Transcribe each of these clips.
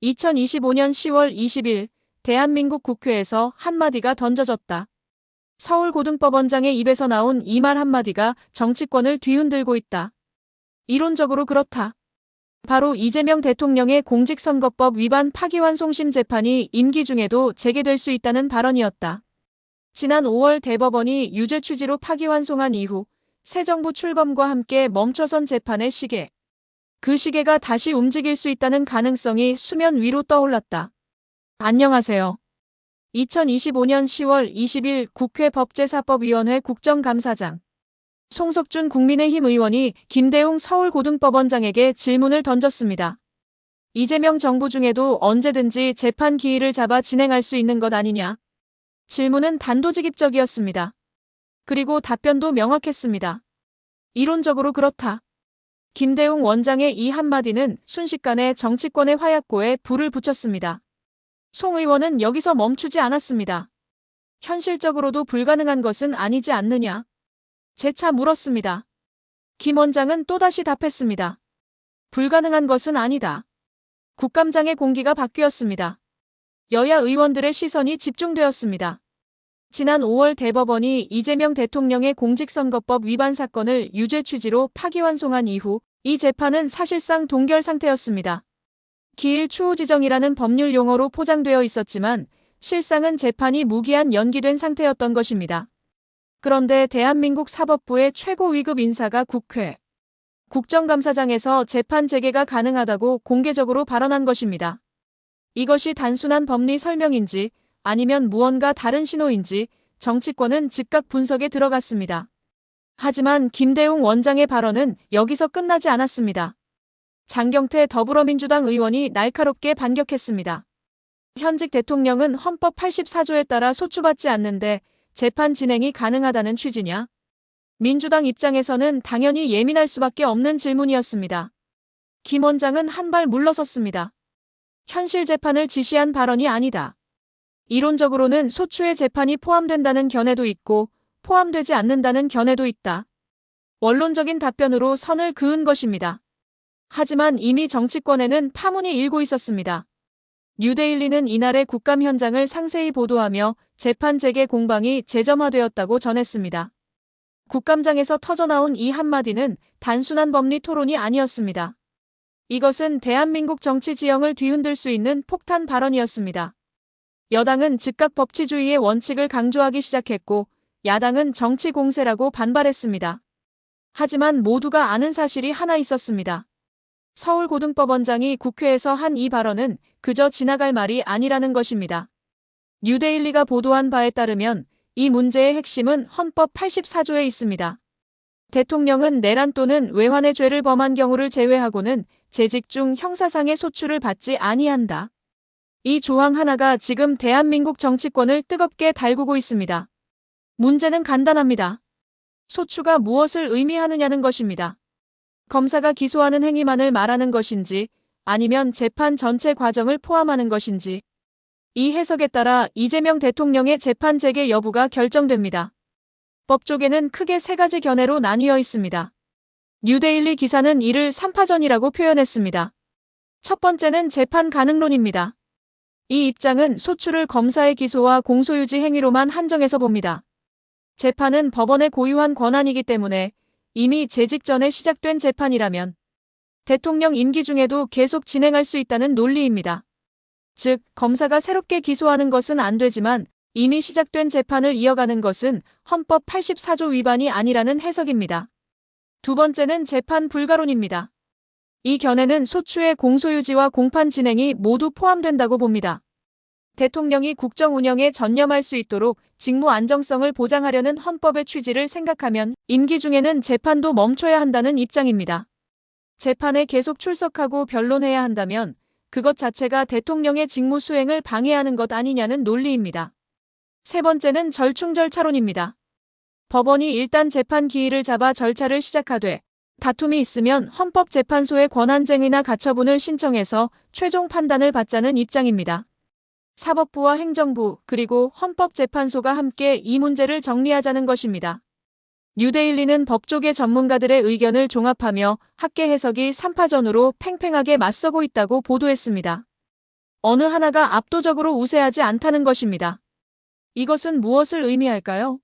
2025년 10월 20일 대한민국 국회에서 한마디가 던져졌다. 서울고등법원장의 입에서 나온 이 말 한마디가 정치권을 뒤흔들고 있다. 이론적으로 그렇다. 바로 이재명 대통령의 공직선거법 위반 파기환송심 재판이 임기 중에도 재개될 수 있다는 발언이었다. 지난 5월 대법원이 유죄 취지로 파기환송한 이후 새 정부 출범과 함께 멈춰선 재판의 시계. 그 시계가 다시 움직일 수 있다는 가능성이 수면 위로 떠올랐다. 안녕하세요. 2025년 10월 20일 국회 법제사법위원회 국정감사장. 송석준 국민의힘 의원이 김대웅 서울고등법원장에게 질문을 던졌습니다. 이재명 정부 중에도 언제든지 재판 기일을 잡아 진행할 수 있는 것 아니냐? 질문은 단도직입적이었습니다. 그리고 답변도 명확했습니다. 이론적으로 그렇다. 김대웅 원장의 이 한마디는 순식간에 정치권의 화약고에 불을 붙였습니다. 송 의원은 여기서 멈추지 않았습니다. 현실적으로도 불가능한 것은 아니지 않느냐? 재차 물었습니다. 김 원장은 또다시 답했습니다. 불가능한 것은 아니다. 국감장의 공기가 바뀌었습니다. 여야 의원들의 시선이 집중되었습니다. 지난 5월 대법원이 이재명 대통령의 공직선거법 위반 사건을 유죄 취지로 파기환송한 이후 이 재판은 사실상 동결 상태였습니다. 기일 추후 지정이라는 법률 용어로 포장되어 있었지만 실상은 재판이 무기한 연기된 상태였던 것입니다. 그런데 대한민국 사법부의 최고 위급 인사가 국회 국정감사장에서 재판 재개가 가능하다고 공개적으로 발언한 것입니다. 이것이 단순한 법리 설명인지 아니면 무언가 다른 신호인지 정치권은 즉각 분석에 들어갔습니다. 하지만 김대웅 원장의 발언은 여기서 끝나지 않았습니다. 장경태 더불어민주당 의원이 날카롭게 반격했습니다. 현직 대통령은 헌법 84조에 따라 소추받지 않는데 재판 진행이 가능하다는 취지냐? 민주당 입장에서는 당연히 예민할 수밖에 없는 질문이었습니다. 김 원장은 한 발 물러섰습니다. 현실 재판을 지시한 발언이 아니다. 이론적으로는 소추의 재판이 포함된다는 견해도 있고 포함되지 않는다는 견해도 있다. 원론적인 답변으로 선을 그은 것입니다. 하지만 이미 정치권에는 파문이 일고 있었습니다. 뉴데일리는 이날의 국감 현장을 상세히 보도하며 재판 재개 공방이 재점화되었다고 전했습니다. 국감장에서 터져나온 이 한마디는 단순한 법리 토론이 아니었습니다. 이것은 대한민국 정치 지형을 뒤흔들 수 있는 폭탄 발언이었습니다. 여당은 즉각 법치주의의 원칙을 강조하기 시작했고 야당은 정치 공세라고 반발했습니다. 하지만 모두가 아는 사실이 하나 있었습니다. 서울고등법원장이 국회에서 한 이 발언은 그저 지나갈 말이 아니라는 것입니다. 뉴데일리가 보도한 바에 따르면 이 문제의 핵심은 헌법 84조에 있습니다. 대통령은 내란 또는 외환의 죄를 범한 경우를 제외하고는 재직 중 형사상의 소추를 받지 아니한다. 이 조항 하나가 지금 대한민국 정치권을 뜨겁게 달구고 있습니다. 문제는 간단합니다. 소추가 무엇을 의미하느냐는 것입니다. 검사가 기소하는 행위만을 말하는 것인지 아니면 재판 전체 과정을 포함하는 것인지 이 해석에 따라 이재명 대통령의 재판 재개 여부가 결정됩니다. 법조계는 크게 세 가지 견해로 나뉘어 있습니다. 뉴데일리 기사는 이를 3파전이라고 표현했습니다. 첫 번째는 재판 가능론입니다. 이 입장은 소추를 검사의 기소와 공소유지 행위로만 한정해서 봅니다. 재판은 법원의 고유한 권한이기 때문에 이미 재직 전에 시작된 재판이라면 대통령 임기 중에도 계속 진행할 수 있다는 논리입니다. 즉, 검사가 새롭게 기소하는 것은 안 되지만 이미 시작된 재판을 이어가는 것은 헌법 84조 위반이 아니라는 해석입니다. 두 번째는 재판 불가론입니다. 이 견해는 소추의 공소유지와 공판 진행이 모두 포함된다고 봅니다. 대통령이 국정 운영에 전념할 수 있도록 직무 안정성을 보장하려는 헌법의 취지를 생각하면 임기 중에는 재판도 멈춰야 한다는 입장입니다. 재판에 계속 출석하고 변론해야 한다면 그것 자체가 대통령의 직무 수행을 방해하는 것 아니냐는 논리입니다. 세 번째는 절충절차론입니다. 법원이 일단 재판 기일을 잡아 절차를 시작하되 다툼이 있으면 헌법재판소에 권한쟁의나 가처분을 신청해서 최종 판단을 받자는 입장입니다. 사법부와 행정부 그리고 헌법재판소가 함께 이 문제를 정리하자는 것입니다. 뉴데일리는 법조계 전문가들의 의견을 종합하며 학계 해석이 3파전으로 팽팽하게 맞서고 있다고 보도했습니다. 어느 하나가 압도적으로 우세하지 않다는 것입니다. 이것은 무엇을 의미할까요?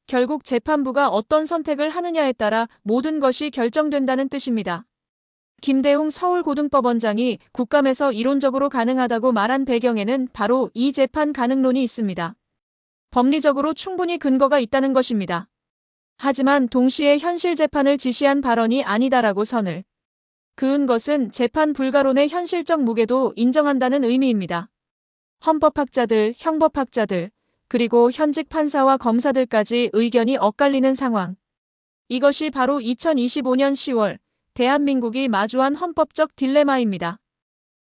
결국 재판부가 어떤 선택을 하느냐에 따라 모든 것이 결정된다는 뜻입니다. 김대웅 서울고등법원장이 국감에서 이론적으로 가능하다고 말한 배경에는 바로 이 재판 가능론이 있습니다. 법리적으로 충분히 근거가 있다는 것입니다. 하지만 동시에 현실 재판을 지시한 발언이 아니다라고 선을 그은 것은 재판 불가론의 현실적 무게도 인정한다는 의미입니다. 헌법학자들, 형법학자들, 그리고 현직 판사와 검사들까지 의견이 엇갈리는 상황. 이것이 바로 2025년 10월 대한민국이 마주한 헌법적 딜레마입니다.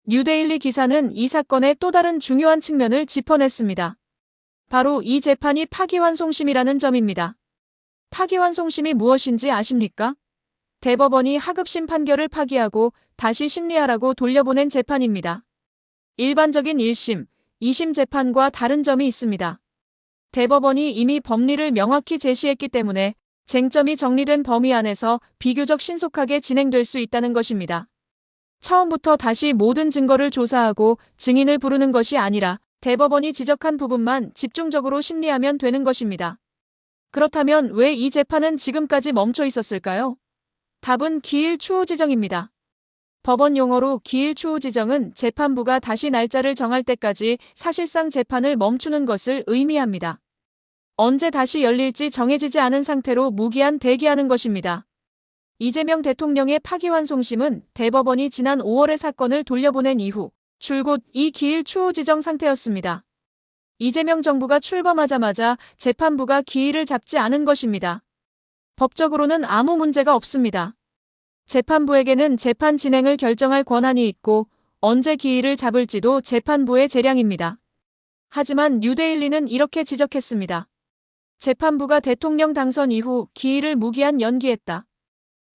뉴데일리 기사는 이 사건의 또 다른 중요한 측면을 짚어냈습니다. 바로 이 재판이 파기환송심이라는 점입니다. 파기환송심이 무엇인지 아십니까? 대법원이 하급심 판결을 파기하고 다시 심리하라고 돌려보낸 재판입니다. 일반적인 1심, 2심 재판과 다른 점이 있습니다. 대법원이 이미 법리를 명확히 제시했기 때문에 쟁점이 정리된 범위 안에서 비교적 신속하게 진행될 수 있다는 것입니다. 처음부터 다시 모든 증거를 조사하고 증인을 부르는 것이 아니라 대법원이 지적한 부분만 집중적으로 심리하면 되는 것입니다. 그렇다면 왜 이 재판은 지금까지 멈춰 있었을까요? 답은 기일 추후 지정입니다. 법원 용어로 기일 추후 지정은 재판부가 다시 날짜를 정할 때까지 사실상 재판을 멈추는 것을 의미합니다. 언제 다시 열릴지 정해지지 않은 상태로 무기한 대기하는 것입니다. 이재명 대통령의 파기환송심은 대법원이 지난 5월에 사건을 돌려보낸 이후 줄곧 이 기일 추후 지정 상태였습니다. 이재명 정부가 출범하자마자 재판부가 기일을 잡지 않은 것입니다. 법적으로는 아무 문제가 없습니다. 재판부에게는 재판 진행을 결정할 권한이 있고 언제 기일을 잡을지도 재판부의 재량입니다. 하지만 뉴데일리는 이렇게 지적했습니다. 재판부가 대통령 당선 이후 기일을 무기한 연기했다.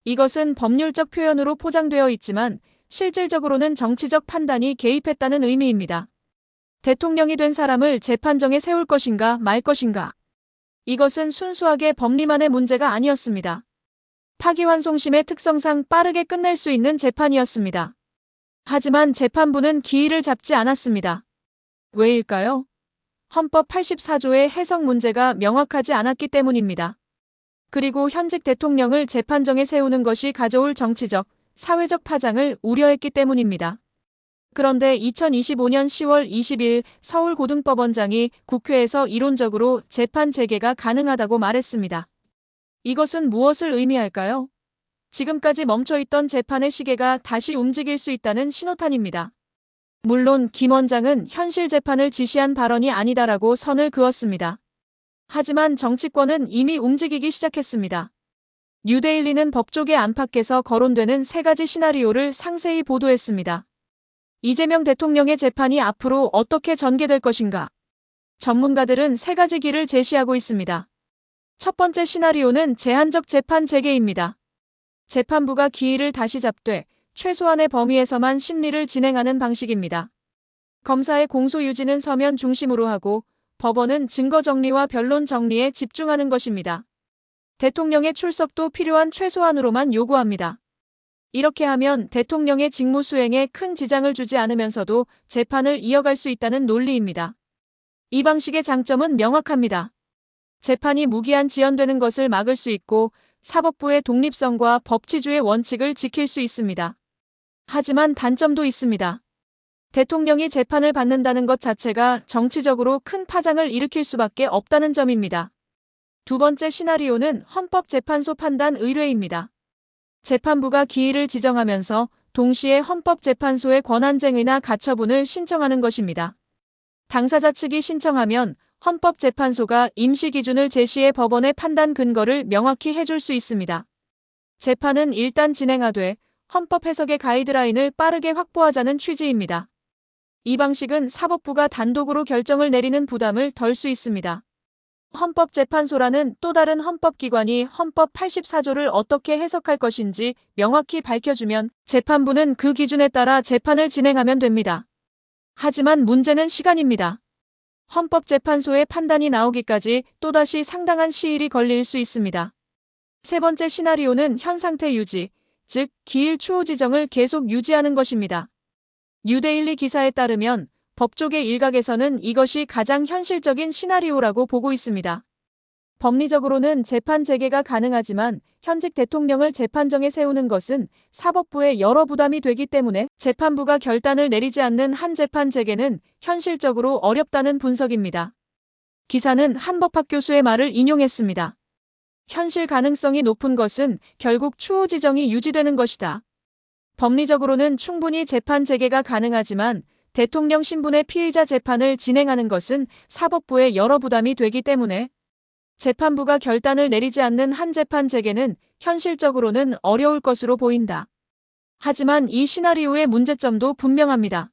이것은 법률적 표현으로 포장되어 있지만 실질적으로는 정치적 판단이 개입했다는 의미입니다. 대통령이 된 사람을 재판정에 세울 것인가 말 것인가. 이것은 순수하게 법리만의 문제가 아니었습니다. 파기환송심의 특성상 빠르게 끝낼 수 있는 재판이었습니다. 하지만 재판부는 기일을 잡지 않았습니다. 왜일까요? 헌법 84조의 해석 문제가 명확하지 않았기 때문입니다. 그리고 현직 대통령을 재판정에 세우는 것이 가져올 정치적, 사회적 파장을 우려했기 때문입니다. 그런데 2025년 10월 20일 서울고등법원장이 국회에서 이론적으로 재판 재개가 가능하다고 말했습니다. 이것은 무엇을 의미할까요? 지금까지 멈춰있던 재판의 시계가 다시 움직일 수 있다는 신호탄입니다. 물론 김 원장은 현실 재판을 지시한 발언이 아니다라고 선을 그었습니다. 하지만 정치권은 이미 움직이기 시작했습니다. 뉴데일리는 법조계 안팎에서 거론되는 세 가지 시나리오를 상세히 보도했습니다. 이재명 대통령의 재판이 앞으로 어떻게 전개될 것인가? 전문가들은 세 가지 길을 제시하고 있습니다. 첫 번째 시나리오는 제한적 재판 재개입니다. 재판부가 기일을 다시 잡되 최소한의 범위에서만 심리를 진행하는 방식입니다. 검사의 공소 유지는 서면 중심으로 하고 법원은 증거 정리와 변론 정리에 집중하는 것입니다. 대통령의 출석도 필요한 최소한으로만 요구합니다. 이렇게 하면 대통령의 직무 수행에 큰 지장을 주지 않으면서도 재판을 이어갈 수 있다는 논리입니다. 이 방식의 장점은 명확합니다. 재판이 무기한 지연되는 것을 막을 수 있고 사법부의 독립성과 법치주의 원칙을 지킬 수 있습니다. 하지만 단점도 있습니다. 대통령이 재판을 받는다는 것 자체가 정치적으로 큰 파장을 일으킬 수밖에 없다는 점입니다. 두 번째 시나리오는 헌법재판소 판단 의뢰입니다. 재판부가 기일을 지정하면서 동시에 헌법재판소의 권한쟁의나 가처분을 신청하는 것입니다. 당사자 측이 신청하면 헌법재판소가 임시 기준을 제시해 법원의 판단 근거를 명확히 해줄 수 있습니다. 재판은 일단 진행하되 헌법 해석의 가이드라인을 빠르게 확보하자는 취지입니다. 이 방식은 사법부가 단독으로 결정을 내리는 부담을 덜 수 있습니다. 헌법재판소라는 또 다른 헌법기관이 헌법 84조를 어떻게 해석할 것인지 명확히 밝혀주면 재판부는 그 기준에 따라 재판을 진행하면 됩니다. 하지만 문제는 시간입니다. 헌법재판소의 판단이 나오기까지 또다시 상당한 시일이 걸릴 수 있습니다. 세 번째 시나리오는 현 상태 유지, 즉 기일 추후 지정을 계속 유지하는 것입니다. 뉴데일리 기사에 따르면 법 쪽의 일각에서는 이것이 가장 현실적인 시나리오라고 보고 있습니다. 법리적으로는 재판 재개가 가능하지만 현직 대통령을 재판정에 세우는 것은 사법부에 여러 부담이 되기 때문에 재판부가 결단을 내리지 않는 한 재판 재개는 현실적으로 어렵다는 분석입니다. 기사는 한 법학 교수의 말을 인용했습니다. 현실 가능성이 높은 것은 결국 추후 지정이 유지되는 것이다. 법리적으로는 충분히 재판 재개가 가능하지만 대통령 신분의 피의자 재판을 진행하는 것은 사법부에 여러 부담이 되기 때문에 재판부가 결단을 내리지 않는 한 재판 재개는 현실적으로는 어려울 것으로 보인다. 하지만 이 시나리오의 문제점도 분명합니다.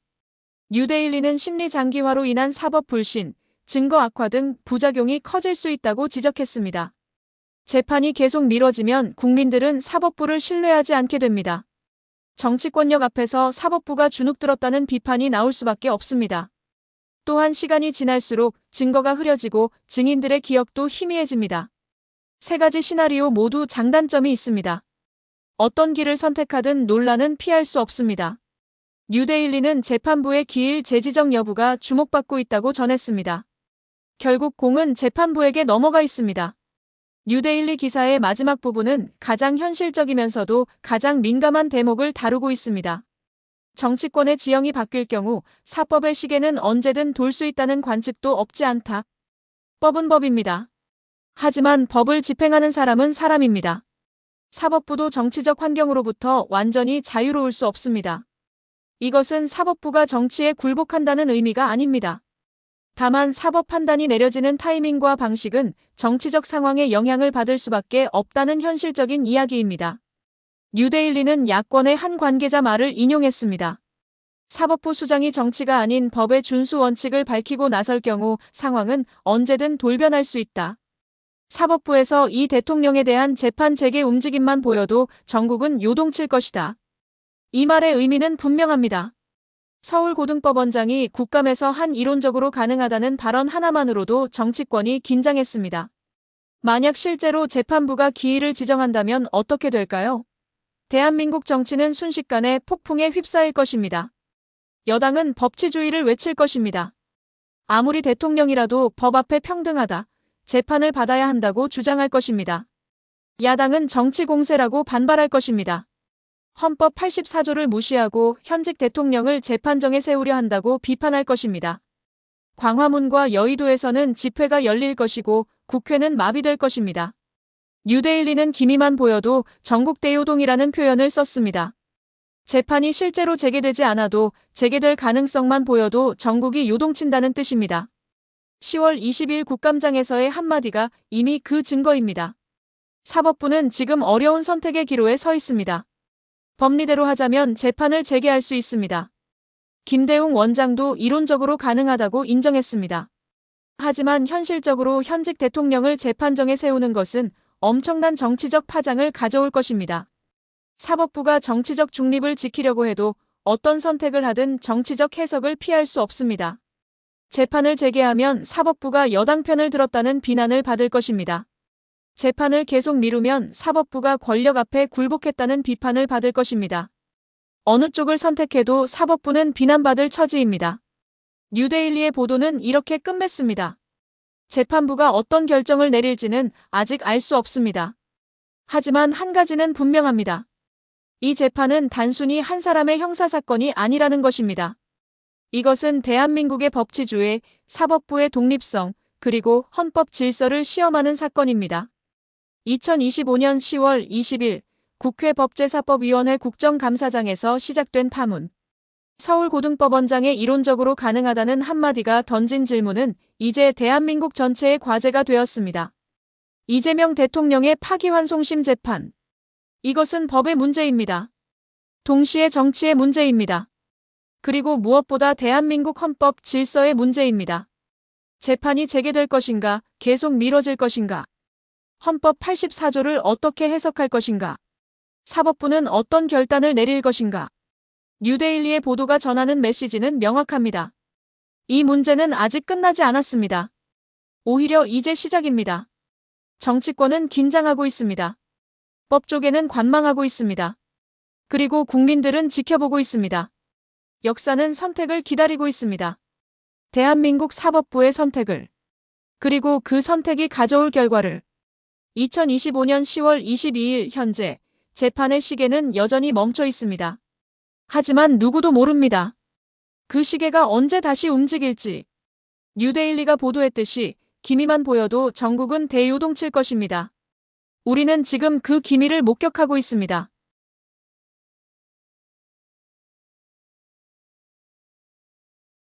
뉴데일리는 심리 장기화로 인한 사법 불신, 증거 악화 등 부작용이 커질 수 있다고 지적했습니다. 재판이 계속 미뤄지면 국민들은 사법부를 신뢰하지 않게 됩니다. 정치권력 앞에서 사법부가 주눅들었다는 비판이 나올 수밖에 없습니다. 또한 시간이 지날수록 증거가 흐려지고 증인들의 기억도 희미해집니다. 세 가지 시나리오 모두 장단점이 있습니다. 어떤 길을 선택하든 논란은 피할 수 없습니다. 뉴데일리는 재판부의 기일 재지정 여부가 주목받고 있다고 전했습니다. 결국 공은 재판부에게 넘어가 있습니다. 뉴데일리 기사의 마지막 부분은 가장 현실적이면서도 가장 민감한 대목을 다루고 있습니다. 정치권의 지형이 바뀔 경우 사법의 시계는 언제든 돌 수 있다는 관측도 없지 않다. 법은 법입니다. 하지만 법을 집행하는 사람은 사람입니다. 사법부도 정치적 환경으로부터 완전히 자유로울 수 없습니다. 이것은 사법부가 정치에 굴복한다는 의미가 아닙니다. 다만 사법 판단이 내려지는 타이밍과 방식은 정치적 상황에 영향을 받을 수밖에 없다는 현실적인 이야기입니다. 뉴데일리는 야권의 한 관계자 말을 인용했습니다. 사법부 수장이 정치가 아닌 법의 준수 원칙을 밝히고 나설 경우 상황은 언제든 돌변할 수 있다. 사법부에서 이 대통령에 대한 재판 재개 움직임만 보여도 전국은 요동칠 것이다. 이 말의 의미는 분명합니다. 서울고등법원장이 국감에서 한 이론적으로 가능하다는 발언 하나만으로도 정치권이 긴장했습니다. 만약 실제로 재판부가 기일을 지정한다면 어떻게 될까요? 대한민국 정치는 순식간에 폭풍에 휩싸일 것입니다. 여당은 법치주의를 외칠 것입니다. 아무리 대통령이라도 법 앞에 평등하다, 재판을 받아야 한다고 주장할 것입니다. 야당은 정치 공세라고 반발할 것입니다. 헌법 84조를 무시하고 현직 대통령을 재판정에 세우려 한다고 비판할 것입니다. 광화문과 여의도에서는 집회가 열릴 것이고 국회는 마비될 것입니다. 뉴데일리는 기미만 보여도 전국 대요동이라는 표현을 썼습니다. 재판이 실제로 재개되지 않아도 재개될 가능성만 보여도 전국이 요동친다는 뜻입니다. 10월 20일 국감장에서의 한마디가 이미 그 증거입니다. 사법부는 지금 어려운 선택의 기로에 서 있습니다. 법리대로 하자면 재판을 재개할 수 있습니다. 김대웅 원장도 이론적으로 가능하다고 인정했습니다. 하지만 현실적으로 현직 대통령을 재판정에 세우는 것은 엄청난 정치적 파장을 가져올 것입니다. 사법부가 정치적 중립을 지키려고 해도 어떤 선택을 하든 정치적 해석을 피할 수 없습니다. 재판을 재개하면 사법부가 여당 편을 들었다는 비난을 받을 것입니다. 재판을 계속 미루면 사법부가 권력 앞에 굴복했다는 비판을 받을 것입니다. 어느 쪽을 선택해도 사법부는 비난받을 처지입니다. 뉴데일리의 보도는 이렇게 끝맺습니다. 재판부가 어떤 결정을 내릴지는 아직 알 수 없습니다. 하지만 한 가지는 분명합니다. 이 재판은 단순히 한 사람의 형사사건이 아니라는 것입니다. 이것은 대한민국의 법치주의, 사법부의 독립성, 그리고 헌법 질서를 시험하는 사건입니다. 2025년 10월 20일 국회 법제사법위원회 국정감사장에서 시작된 파문. 서울고등법원장의 이론적으로 가능하다는 한마디가 던진 질문은 이제 대한민국 전체의 과제가 되었습니다. 이재명 대통령의 파기환송심 재판. 이것은 법의 문제입니다. 동시에 정치의 문제입니다. 그리고 무엇보다 대한민국 헌법 질서의 문제입니다. 재판이 재개될 것인가, 계속 미뤄질 것인가? 헌법 84조를 어떻게 해석할 것인가? 사법부는 어떤 결단을 내릴 것인가? 뉴데일리의 보도가 전하는 메시지는 명확합니다. 이 문제는 아직 끝나지 않았습니다. 오히려 이제 시작입니다. 정치권은 긴장하고 있습니다. 법 쪽에는 관망하고 있습니다. 그리고 국민들은 지켜보고 있습니다. 역사는 선택을 기다리고 있습니다. 대한민국 사법부의 선택을, 그리고 그 선택이 가져올 결과를. 2025년 10월 22일 현재 재판의 시계는 여전히 멈춰 있습니다. 하지만 누구도 모릅니다. 그 시계가 언제 다시 움직일지. 뉴데일리가 보도했듯이 기미만 보여도 전국은 대요동칠 것입니다. 우리는 지금 그 기미를 목격하고 있습니다.